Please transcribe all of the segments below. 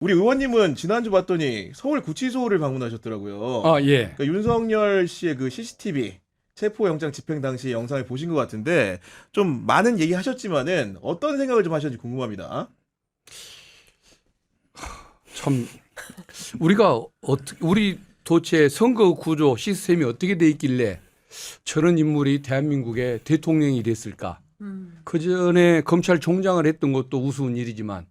우리 의원님은 지난주 봤더니 서울 구치소를 방문하셨더라고요. 아, 예. 그러니까 윤석열 씨의 그 CCTV 체포영장 집행 당시 영상을 보신 것 같은데 좀 많은 얘기 하셨지만은 어떤 생각을 좀 하셨는지 궁금합니다. 참 우리가 우리 도대체 선거 구조 시스템이 어떻게 돼 있길래 저런 인물이 대한민국의 대통령이 됐을까? 그 전에 검찰총장을 했던 것도 우스운 일이지만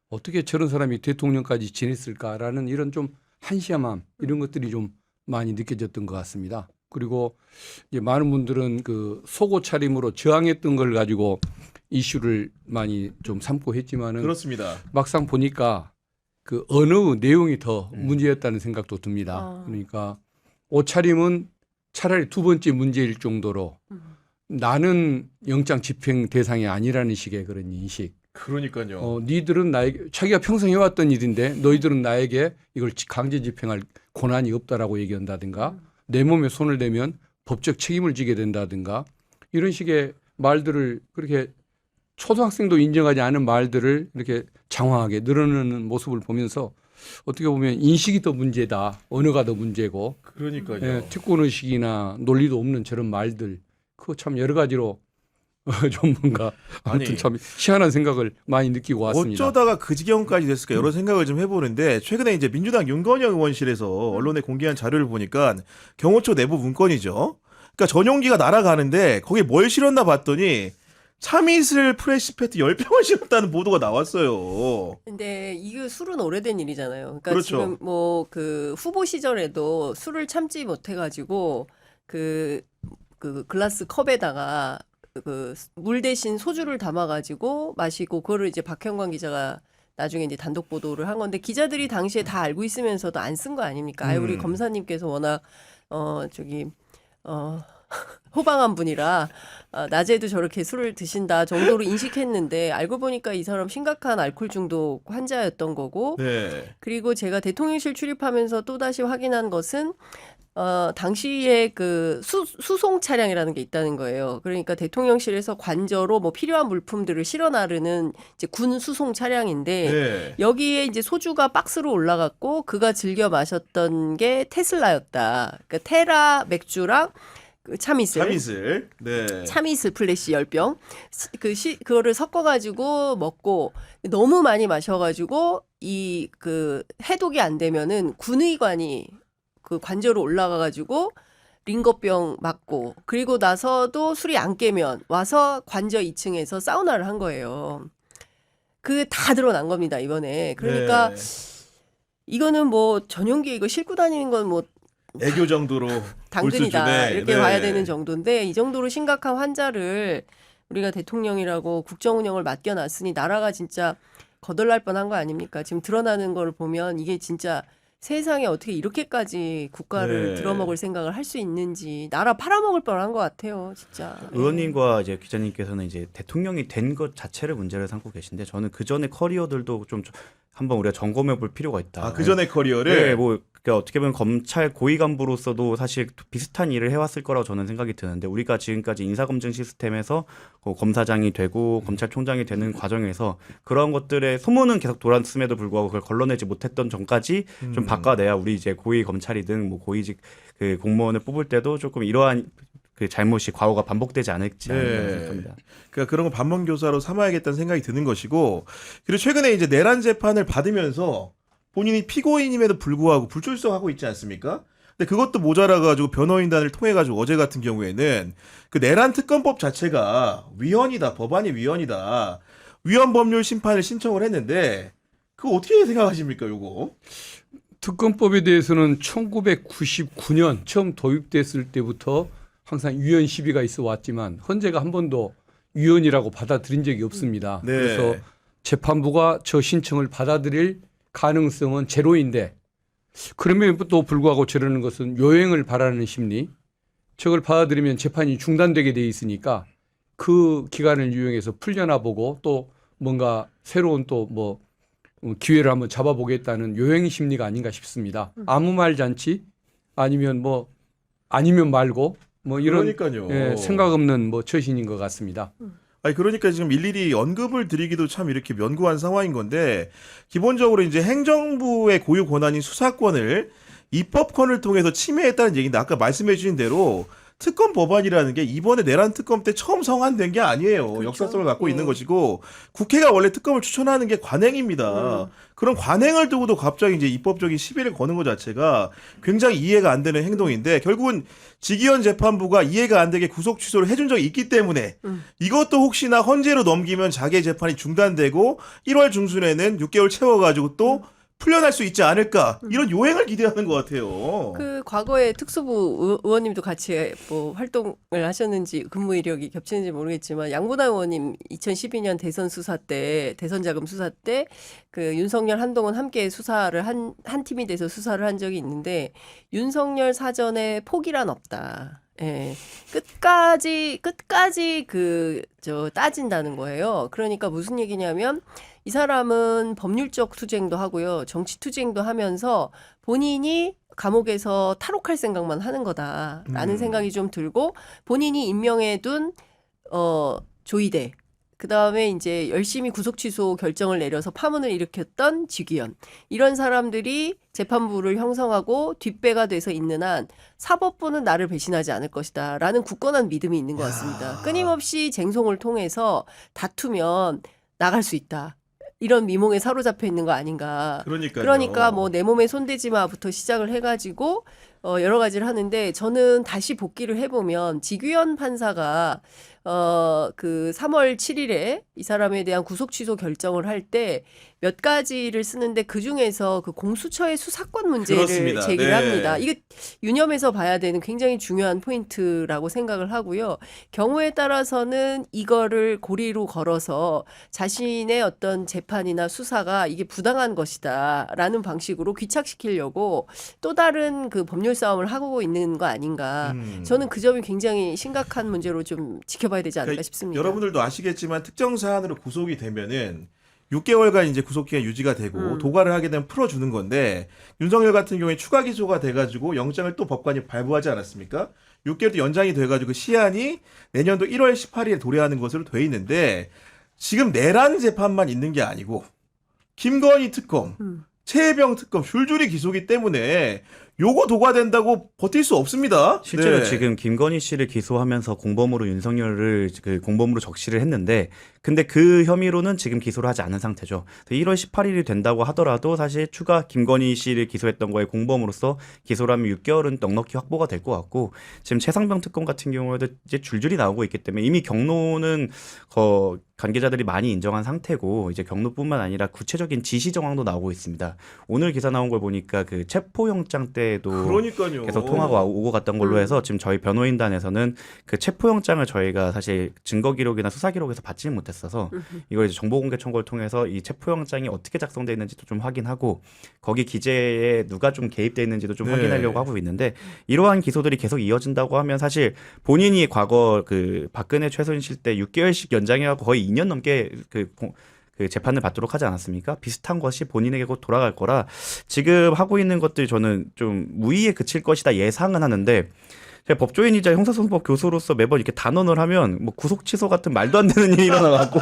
어떻게 저런 사람이 대통령까지 지냈을까라는 이런 좀 한시함함 이런 것들이 좀 많이 느껴졌던 것 같습니다. 그리고 이제 많은 분들은 그 속옷 차림으로 저항했던 걸 가지고 이슈를 많이 좀 삼고 했지만은 그렇습니다. 막상 보니까 그 어느 내용이 더 문제였다는 생각도 듭니다. 그러니까 옷차림은 차라리 두 번째 문제일 정도로 나는 영장 집행 대상이 아니라는 식의 그런 인식. 그러니까요. 니들은 나에게 자기가 평생 해왔던 일인데 너희들은 나에게 이걸 강제 집행할 권한이 없다라고 얘기한다든가 내 몸에 손을 대면 법적 책임을 지게 된다든가 이런 식의 말들을 그렇게 초등학생도 인정하지 않은 말들을 이렇게 장황하게 늘어놓는 모습을 보면서 어떻게 보면 인식이 더 문제다. 언어가 더 문제고. 그러니까요. 예, 특권의식이나 논리도 없는 저런 말들. 그거 참 여러 가지로 좀 뭔가 아무튼 아니, 참 희한한 생각을 많이 느끼고 왔습니다. 어쩌다가 그 지경까지 됐을까 여러 생각을 좀 해보는데 최근에 이제 민주당 윤건영 의원실에서 언론에 공개한 자료를 보니까 경호처 내부 문건이죠. 그러니까 전용기가 날아가는데 거기에 뭘 실었나 봤더니 참이슬 프레시페트 10병을 실었다는 보도가 나왔어요. 근데 이게 술은 오래된 일이잖아요. 그러니까 그렇죠. 지금 뭐 그 후보 시절에도 술을 참지 못해가지고 그 글라스 컵에다가 그 물 대신 소주를 담아가지고 마시고 그거를 이제 박형광 기자가 나중에 이제 단독 보도를 한 건데 기자들이 당시에 다 알고 있으면서도 안 쓴 거 아닙니까? 아유, 우리 검사님께서 워낙 저기 호방한 분이라 낮에도 저렇게 술을 드신다 정도로 인식했는데 알고 보니까 이 사람 심각한 알코올 중독 환자였던 거고 네. 그리고 제가 대통령실 출입하면서 또다시 확인한 것은 당시에 그 수송 차량이라는 게 있다는 거예요. 그러니까 대통령실에서 관저로 뭐 필요한 물품들을 실어 나르는 이제 군 수송 차량인데 네. 여기에 이제 소주가 박스로 올라갔고 그가 즐겨 마셨던 게 테슬라였다. 그러니까 테라 맥주랑 그 참이슬. 네. 참이슬 플래시 10병 그거를 섞어 가지고 먹고 너무 많이 마셔 가지고 이 그 해독이 안 되면은 군의관이 그 관저로 올라가 가지고 링거병 맞고 그리고 나서도 술이 안 깨면 와서 관저 2층에서 사우나를 한 거예요. 그 다 드러난 겁니다, 이번에. 그러니까 네. 이거는 뭐 전용기 이거 싣고 다니는 건 뭐 애교 정도로 당근이다 볼 수준의, 이렇게 네. 봐야 되는 정도인데 이 정도로 심각한 환자를 우리가 대통령이라고 국정 운영을 맡겨놨으니 나라가 진짜 거덜날 뻔한 거 아닙니까? 지금 드러나는 걸 보면 이게 진짜 세상에 어떻게 이렇게까지 국가를 네. 들어먹을 생각을 할 수 있는지 나라 팔아먹을 뻔한 것 같아요, 진짜. 의원님과 이제 기자님께서는 이제 대통령이 된 것 자체를 문제를 삼고 계신데 저는 그 전에 커리어들도 좀 한번 우리가 점검해 볼 필요가 있다. 아, 그 전의 커리어를 네, 뭐 그러니까 어떻게 보면 검찰 고위 간부로서도 사실 비슷한 일을 해왔을 거라고 저는 생각이 드는데 우리가 지금까지 인사검증 시스템에서 검사장이 되고 검찰총장이 되는 과정에서 그런 것들의 소문은 계속 돌았음에도 불구하고 그걸 걸러내지 못했던 전까지 좀 바꿔내야 우리 이제 고위 검찰이든 뭐 고위직 그 공무원을 뽑을 때도 조금 이러한 그 잘못이 과오가 반복되지 않을지 네. 생각합니다. 그러니까 그런 거 반면교사로 삼아야겠다는 생각이 드는 것이고 그리고 최근에 이제 내란 재판을 받으면서 본인이 피고인임에도 불구하고 불출석하고 있지 않습니까? 근데 그것도 모자라가지고 변호인단을 통해가지고 어제 같은 경우에는 그 내란 특검법 자체가 위헌이다, 법안이 위헌이다, 위헌 법률 심판을 신청을 했는데 그거 어떻게 생각하십니까, 요거? 특검법에 대해서는 1999년 처음 도입됐을 때부터 항상 위헌 시비가 있어 왔지만 헌재가 한 번도 위헌이라고 받아들인 적이 없습니다. 네. 그래서 재판부가 저 신청을 받아들일 가능성은 제로인데 그럼에도 불구하고 저러는 것은 요행을 바라는 심리 저걸 받아들이면 재판이 중단되게 돼 있으니까 그 기간을 이용해서 풀려나 보고 또 뭔가 새로운 또 뭐 기회를 한번 잡아보겠다는 요행 심리가 아닌가 싶습니다. 아무 말 잔치 아니면 뭐 아니면 말고 뭐 이런 그러니까요. 생각 없는 뭐 처신인 것 같습니다. 아니 그러니까 지금 일일이 언급을 드리기도 참 이렇게 면구한 상황인 건데 기본적으로 이제 행정부의 고유 권한인 수사권을 입법권을 통해서 침해했다는 얘기인데 아까 말씀해 주신 대로 특검 법안이라는 게 이번에 내란 특검 때 처음 성안된 게 아니에요. 그렇죠. 역사성을 갖고 예. 있는 것이고 국회가 원래 특검을 추천하는 게 관행입니다. 그런 관행을 두고도 갑자기 이제 입법적인 시비를 거는 것 자체가 굉장히 이해가 안 되는 행동인데 결국은 지기현 재판부가 이해가 안 되게 구속 취소를 해준 적이 있기 때문에 이것도 혹시나 헌재로 넘기면 자기 재판이 중단되고 1월 중순에는 6개월 채워가지고 또 풀려날 수 있지 않을까 이런 요행을 기대하는 것 같아요. 그 과거에 특수부 의원님도 같이 뭐 활동을 하셨는지 근무 이력이 겹치는지 모르겠지만 양보단 의원님 2012년 대선 수사 때 대선 자금 수사 때 그 윤석열 한동훈 함께 수사를 한 팀이 돼서 수사를 한 적이 있는데 윤석열 사전에 포기란 없다. 예. 끝까지 따진다는 거예요. 그러니까 무슨 얘기냐면 이 사람은 법률적 투쟁도 하고요. 정치 투쟁도 하면서 본인이 감옥에서 탈옥할 생각만 하는 거다라는 생각이 좀 들고 본인이 임명해둔 조이대 그다음에 이제 열심히 구속 취소 결정을 내려서 파문을 일으켰던 지기현 이런 사람들이 재판부를 형성하고 뒷배가 돼서 있는 한 사법부는 나를 배신하지 않을 것이다라는 굳건한 믿음이 있는 것 같습니다. 끊임없이 쟁송을 통해서 다투면 나갈 수 있다. 이런 미몽에 사로잡혀 있는 거 아닌가. 그러니까요. 그러니까 뭐 내 몸에 손대지 마부터 시작을 해가지고 여러 가지를 하는데 저는 다시 복기를 해보면 지규현 판사가 그 3월 7일에 이 사람에 대한 구속 취소 결정을 할 때 몇 가지를 쓰는데 그 중에서 그 공수처의 수사권 문제를 그렇습니다. 제기를 네. 합니다. 이게 유념해서 봐야 되는 굉장히 중요한 포인트라고 생각을 하고요. 경우에 따라서는 이거를 고리로 걸어서 자신의 어떤 재판이나 수사가 이게 부당한 것이다라는 방식으로 귀착시키려고 또 다른 그 법률 싸움을 하고 있는 거 아닌가. 저는 그 점이 굉장히 심각한 문제로 좀 지켜봐야 되지 않을까 그러니까 싶습니다. 여러분들도 아시겠지만 특정 사안으로 구속이 되면은 6개월간 이제 구속기간 유지가 되고 도발을 하게 되면 풀어주는 건데 윤석열 같은 경우에 추가 기소가 돼가지고 영장을 또 법관이 발부하지 않았습니까? 6개월도 연장이 돼가지고 시한이 내년도 1월 18일에 도래하는 것으로 돼 있는데 지금 내란 재판만 있는 게 아니고 김건희 특검, 최혜병 특검 줄줄이 기소기 때문에 요거 도과된다고 버틸 수 없습니다. 실제로 네. 지금 김건희 씨를 기소하면서 공범으로 윤석열을 그 공범으로 적시를 했는데 근데 그 혐의로는 지금 기소를 하지 않은 상태죠. 1월 18일이 된다고 하더라도 사실 추가 김건희 씨를 기소했던 거에 공범으로서 기소를 하면 6개월은 넉넉히 확보가 될 것 같고 지금 최상병 특검 같은 경우에도 이제 줄줄이 나오고 있기 때문에 이미 경로는 관계자들이 많이 인정한 상태고 이제 경로뿐만 아니라 구체적인 지시 정황도 나오고 있습니다. 오늘 기사 나온 걸 보니까 그 체포영장 때도 그러니까요. 계속 통화가 오고 갔던 걸로 해서 지금 저희 변호인단에서는 그 체포영장을 저희가 사실 증거 기록이나 수사 기록에서 받지는 못했어서 이걸 이제 정보공개 청구를 통해서 이 체포영장이 어떻게 작성되어 있는지도 좀 확인하고 거기 기재에 누가 좀 개입되어 있는지도 좀 네. 확인하려고 하고 있는데 이러한 기소들이 계속 이어진다고 하면 사실 본인이 과거 그 박근혜 최순실 때 6개월씩 연장해갖고 거의 2년 넘게 그 재판을 받도록 하지 않았습니까? 비슷한 것이 본인에게 곧 돌아갈 거라 지금 하고 있는 것들이 저는 좀 무의에 그칠 것이다 예상은 하는데 제가 법조인이자 형사소송법 교수로서 매번 이렇게 단언을 하면 뭐 구속 취소 같은 말도 안 되는 일이 일어나갖고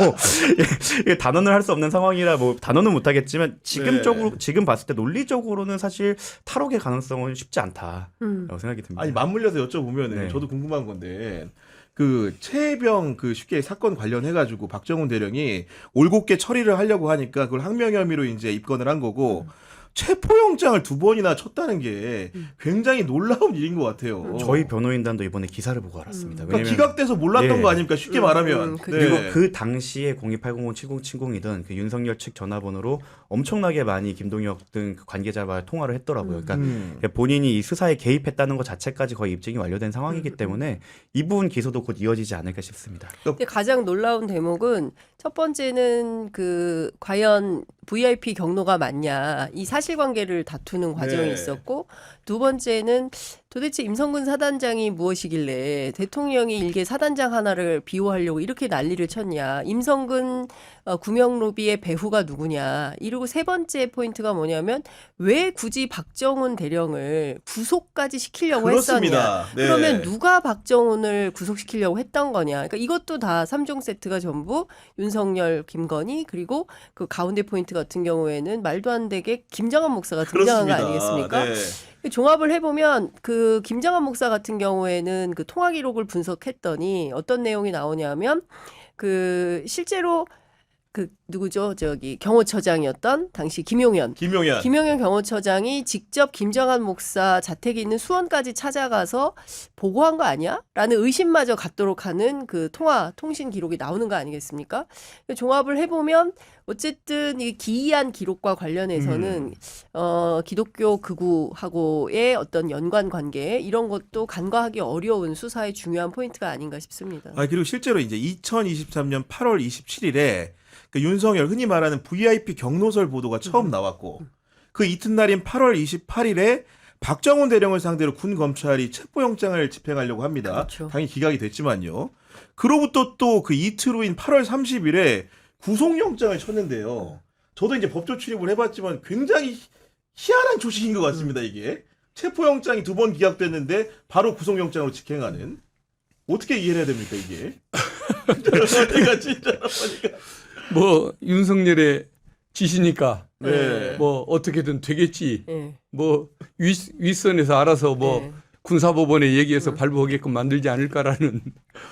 단언을 할 수 없는 상황이라 뭐 단언은 못하겠지만 지금적으로 지금 봤을 때 논리적으로는 사실 탈옥의 가능성은 쉽지 않다라고 생각이 듭니다. 아니 맞물려서 여쭤보면은 네. 저도 궁금한 건데 그 최혜병 그 쉽게 사건 관련해가지고 박정훈 대령이 올곧게 처리를 하려고 하니까 그걸 항명 혐의로 이제 입건을 한 거고 체포영장을 2번이나 쳤다는 게 굉장히 놀라운 일인 것 같아요. 저희 변호인단도 이번에 기사를 보고 알았습니다. 그러니까 기각돼서 몰랐던 네. 거 아닙니까? 쉽게 말하면. 그쵸. 그리고 네. 그 당시에 028007070이던 그 윤석열 측 전화번호로 엄청나게 많이 김동혁 등그 관계자와 통화를 했더라고요. 그러니까 본인이 이 수사에 개입했다는 것 자체까지 거의 입증이 완료된 상황이기 때문에 이 부분 기소도 곧 이어지지 않을까 싶습니다. 근데 가장 놀라운 대목은 첫 번째는 그 과연 VIP 경로가 맞냐 이 사실관계를 다투는 과정이 네. 있었고 두 번째는 도대체 임성근 사단장이 무엇이길래 대통령이 일개 사단장 하나를 비호하려고 이렇게 난리를 쳤냐. 임성근 구명로비의 배후가 누구냐. 이러고 세 번째 포인트가 뭐냐면 왜 굳이 박정훈 대령을 구속까지 시키려고 했었냐. 그렇습니다. 네. 그러면 누가 박정훈을 구속시키려고 했던 거냐. 그러니까 이것도 다 3종 세트가 전부 윤석열, 김건희 그리고 그 가운데 포인트 같은 경우에는 말도 안 되게 김장한 목사가 등장한 거 아니겠습니까? 네. 종합을 해보면 그 김장한 목사 같은 경우에는 그 통화 기록을 분석했더니 어떤 내용이 나오냐면 그 실제로 그 누구죠? 저기 경호처장이었던 당시 김용현 경호처장이 직접 김정한 목사 자택에 있는 수원까지 찾아가서 보고한 거 아니야? 라는 의심마저 갖도록 하는 그 통신 기록이 나오는 거 아니겠습니까? 종합을 해보면 어쨌든 이 기이한 기록과 관련해서는 기독교 극우하고의 어떤 연관 관계 이런 것도 간과하기 어려운 수사의 중요한 포인트가 아닌가 싶습니다. 그리고 실제로 이제 2023년 8월 27일에 그 윤석열 흔히 말하는 VIP 경로설 보도가 처음 나왔고 그 이튿날인 8월 28일에 박정훈 대령을 상대로 군 검찰이 체포영장을 집행하려고 합니다. 그렇죠. 당연히 기각이 됐지만요. 그로부터 또 그 이틀 후인 8월 30일에 구속영장을 쳤는데요. 저도 이제 법조 출입을 해봤지만 굉장히 희한한 조직인 것 같습니다. 이게 체포영장이 2번 기각됐는데 바로 구속영장으로 집행하는 어떻게 이해를 해야 됩니까 이게? 내가 진짜로 보니까 뭐 윤석열의 지시니까 네. 뭐 어떻게든 되겠지. 네. 뭐 윗선에서 알아서 뭐 네. 군사법원에 얘기해서 발부하게끔 만들지 않을까라는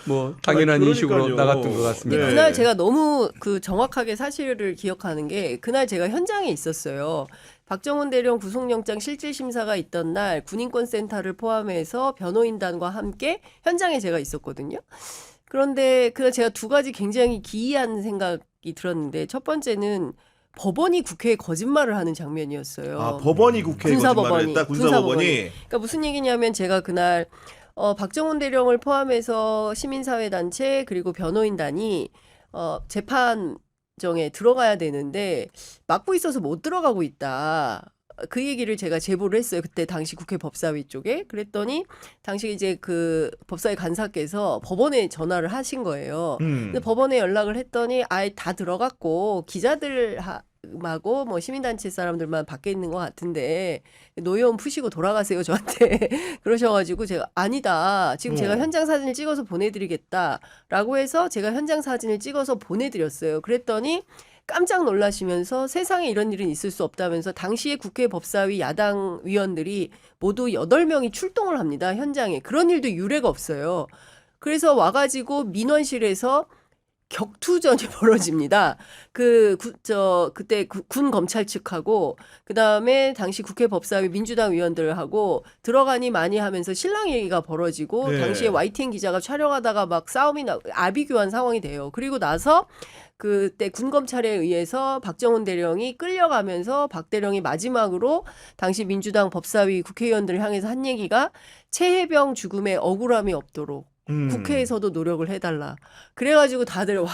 뭐 당연한 인식으로 그러니까요. 나갔던 것 같습니다. 네. 그날 제가 너무 그 정확하게 사실을 기억하는 게 그날 제가 현장에 있었어요. 박정훈 대령 구속영장 실질심사가 있던 날 군인권센터를 포함해서 변호인단과 함께 현장에 제가 있었거든요. 그런데 그날 제가 두 가지 굉장히 기이한 생각이 들었는데 첫 번째는 법원이 국회에 거짓말을 하는 장면이었어요. 법원이 국회에 군사법원이. 거짓말을 했다. 군사법원이. 그러니까 무슨 얘기냐면 제가 그날 박정훈 대령을 포함해서 시민사회단체 그리고 변호인단이 재판정에 들어가야 되는데 막고 있어서 못 들어가고 있다. 그 얘기를 제가 제보를 했어요. 그때 당시 국회 법사위 쪽에. 그랬더니 당시 이제 그 법사위 간사께서 법원에 전화를 하신 거예요. 근데 법원에 연락을 했더니 아예 다 들어갔고 기자들하고 뭐 시민단체 사람들만 밖에 있는 것 같은데 노여움 푸시고 돌아가세요 저한테 그러셔가지고 제가 아니다 지금 제가 현장 사진을 찍어서 보내드리겠다라고 해서 제가 현장 사진을 찍어서 보내드렸어요. 그랬더니 깜짝 놀라시면서 세상에 이런 일은 있을 수 없다면서 당시에 국회 법사위 야당 위원들이 모두 8명이 출동을 합니다. 현장에. 그런 일도 유례가 없어요. 그래서 와가지고 민원실에서 격투전이 벌어집니다. 그때 군 검찰 측하고 그다음에 당시 국회 법사위 민주당 위원들하고 들어가니 많이 하면서 신랑 얘기가 벌어지고 네. 당시에 YTN 기자가 촬영하다가 막 싸움이 아비규환 상황이 돼요. 그리고 나서 그때 군검찰에 의해서 박정훈 대령이 끌려가면서 박 대령이 마지막으로 당시 민주당 법사위 국회의원들을 향해서 한 얘기가 최혜병 죽음에 억울함이 없도록 국회에서도 노력을 해달라. 그래가지고 다들 와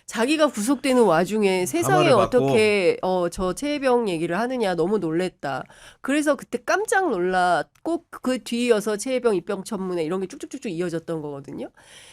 자기가 구속되는 와중에 세상에 가마를 받고. 어떻게 저 최혜병 얘기를 하느냐 너무 놀랬다. 그래서 그때 깜짝 놀랐고 그 뒤이어서 최혜병 입병천문회 이런 게 쭉쭉쭉쭉 이어졌던 거거든요.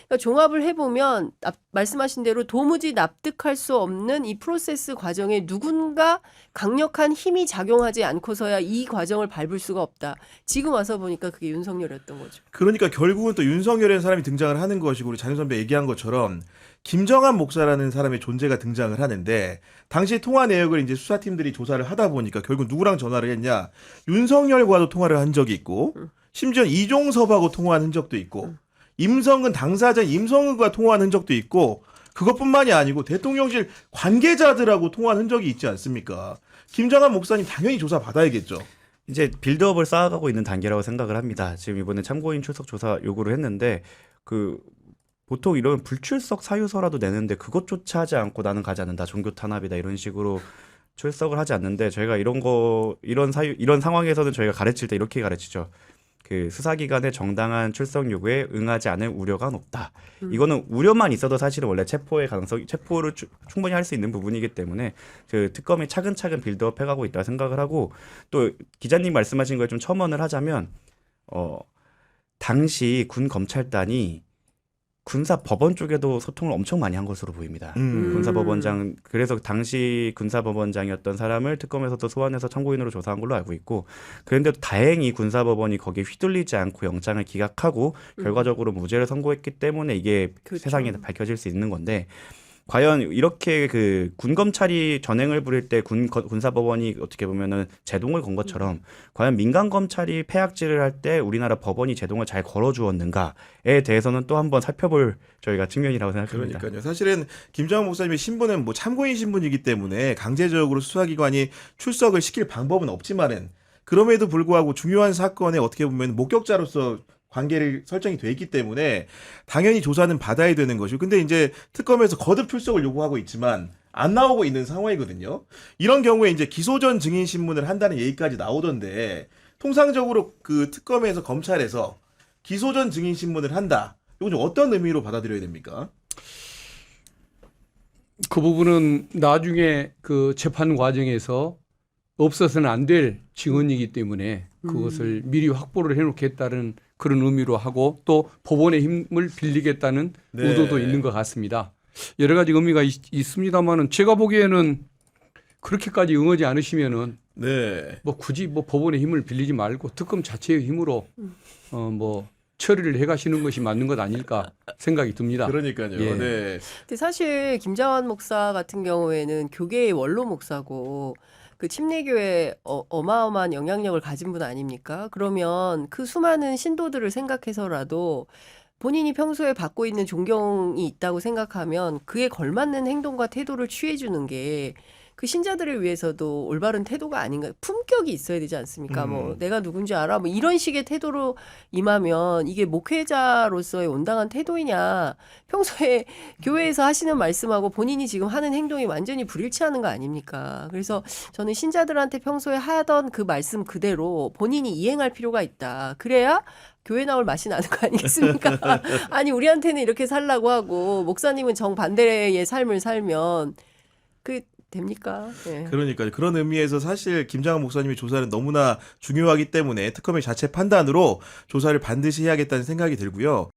그러니까 종합을 해보면 말씀하신 대로 도무지 납득할 수 없는 이 프로세스 과정에 누군가 강력한 힘이 작용하지 않고서야 이 과정을 밟을 수가 없다. 지금 와서 보니까 그게 윤석열이었던 거죠. 그러니까 결국은 또 윤석열이라는 사람이 등장을 하는 것이고 우리 장윤 선배 얘기한 것처럼 김정한 목사라는 사람의 존재가 등장을 하는데 당시 통화 내역을 이제 수사팀들이 조사를 하다 보니까 결국 누구랑 전화를 했냐 윤석열과도 통화를 한 적이 있고 심지어 이종섭하고 통화한 흔적도 있고 임성근 당사자 임성근과 통화한 흔적도 있고 그것뿐만이 아니고 대통령실 관계자들하고 통화한 흔적이 있지 않습니까? 김정한 목사님 당연히 조사 받아야겠죠. 이제 빌드업을 쌓아가고 있는 단계라고 생각을 합니다. 지금 이번에 참고인 출석 조사 요구를 했는데 보통 이런 불출석 사유서라도 내는데 그것조차 하지 않고 나는 가지 않는다. 종교 탄압이다. 이런 식으로 출석을 하지 않는데 저희가 이런 상황에서는 저희가 가르칠 때 이렇게 가르치죠. 그 수사기관의 정당한 출석 요구에 응하지 않을 우려가 높다. 이거는 우려만 있어도 사실은 원래 체포를 충분히 할 수 있는 부분이기 때문에 그 특검이 차근차근 빌드업 해가고 있다고 생각을 하고 또 기자님 말씀하신 거에 좀 첨언을 하자면 당시 군 검찰단이 군사 법원 쪽에도 소통을 엄청 많이 한 것으로 보입니다. 군사법원장 그래서 당시 군사법원장이었던 사람을 특검에서도 소환해서 참고인으로 조사한 걸로 알고 있고 그런데도 다행히 군사법원이 거기에 휘둘리지 않고 영장을 기각하고 결과적으로 무죄를 선고했기 때문에 이게 그렇죠. 세상에 밝혀질 수 있는 건데 과연 이렇게 그 군 검찰이 전횡을 부릴 때 군사법원이 어떻게 보면은 제동을 건 것처럼 과연 민간 검찰이 패악질을 할 때 우리나라 법원이 제동을 잘 걸어주었는가에 대해서는 또 한번 살펴볼 저희가 측면이라고 생각합니다. 그러니까요. 사실은 김정은 목사님의 신분은 뭐 참고인 신분이기 때문에 강제적으로 수사기관이 출석을 시킬 방법은 없지만은 그럼에도 불구하고 중요한 사건에 어떻게 보면 목격자로서 관계를 설정이 돼 있기 때문에 당연히 조사는 받아야 되는 것이고 근데 이제 특검에서 거듭 출석을 요구하고 있지만 안 나오고 있는 상황이거든요. 이런 경우에 이제 기소전 증인 신문을 한다는 얘기까지 나오던데 통상적으로 그 특검에서 검찰에서 기소전 증인 신문을 한다. 이건 좀 어떤 의미로 받아들여야 됩니까? 그 부분은 나중에 그 재판 과정에서 없어서는 안 될 증언이기 때문에 그것을 미리 확보를 해놓겠다는 그런 의미로 하고 또 법원의 힘을 빌리겠다는 네. 의도도 있는 것 같습니다. 여러 가지 의미가 있습니다만은 제가 보기에는 그렇게까지 응하지 않으시면은 네. 뭐 굳이 뭐 법원의 힘을 빌리지 말고 특검 자체의 힘으로 뭐 처리를 해가시는 것이 맞는 것 아닐까 생각이 듭니다. 그러니까요. 예. 네. 근데 사실 김장환 목사 같은 경우에는 교계의 원로 목사고 그 침례교회 어마어마한 영향력을 가진 분 아닙니까? 그러면 그 수많은 신도들을 생각해서라도 본인이 평소에 받고 있는 존경이 있다고 생각하면 그에 걸맞는 행동과 태도를 취해주는 게 그 신자들을 위해서도 올바른 태도가 아닌가. 품격이 있어야 되지 않습니까? 뭐 내가 누군지 알아? 뭐 이런 식의 태도로 임하면 이게 목회자로서의 온당한 태도이냐. 평소에 교회에서 하시는 말씀하고 본인이 지금 하는 행동이 완전히 불일치하는 거 아닙니까? 그래서 저는 신자들한테 평소에 하던 그 말씀 그대로 본인이 이행할 필요가 있다. 그래야 교회 나올 맛이 나는 거 아니겠습니까? 아니 우리한테는 이렇게 살라고 하고 목사님은 정반대의 삶을 살면 그 됩니까? 예. 그러니까요. 그런 의미에서 사실 김장한 목사님의 조사는 너무나 중요하기 때문에 특검의 자체 판단으로 조사를 반드시 해야겠다는 생각이 들고요.